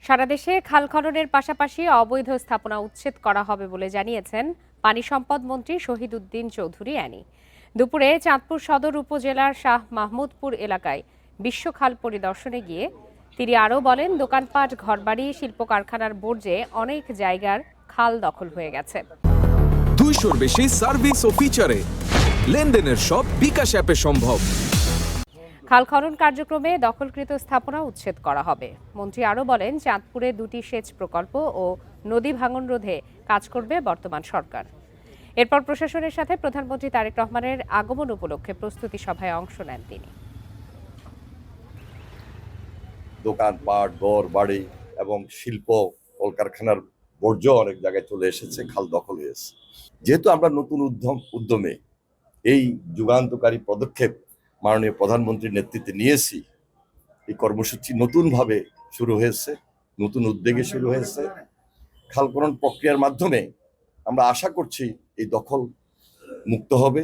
সারা দেশে খাল খননের পাশাপাশি অবৈধ স্থাপনা উচ্ছেদ করা হবে বলে জানিয়েছেন পানি সম্পদ মন্ত্রী শহীদ উদ্দিন চৌধুরী অ্যানি। দুপুরে চাঁদপুর সদর উপজেলার শাহ মাহমুদপুর এলাকায় বিশ্ব খাল পরিদর্শনে গিয়ে তিনি আরও বলেন, দোকানপাট, ঘরবাড়ি, শিল্প কারখানার বর্জ্যে অনেক জায়গার খাল দখল হয়ে গেছে। 200-র বেশি সার্ভিস ও ফিচারে লেনদেনের সব বিকাশ অ্যাপে সম্ভব। খাল খনন কার্যক্রমে দখলকৃত স্থাপনা উচ্ছেদ করা হবে। মন্ত্রী আরও বলেন, চাঁদপুরে 2টি সেচ প্রকল্প ও নদী ভাঙন রোধে কাজ করবে বর্তমান সরকার। এরপর প্রশাসনের সাথে প্রধানমন্ত্রী তারেক রহমানের আগমন উপলক্ষে প্রস্তুতি সভায় অংশ নেন তিনি। দোকানপাট, ঘর বাড়ি এবং শিল্প কলকারখানার বর্জ্য অনেক জায়গায় চলে এসেছে, খাল দখল হয়েছে। যেহেতু আমরা নতুন উদ্যমে এই যুগান্তকারী পদক্ষেপ মাননীয় প্রধানমন্ত্রীর নেতৃত্বে নিয়েছি, এই কর্মসূচি নতুনভাবে শুরু হয়েছে, নতুন উদ্যোগে শুরু হয়েছে। খাল খনন প্রক্রিয়ার মাধ্যমে আমরা আশা করছি এই দখল মুক্ত হবে,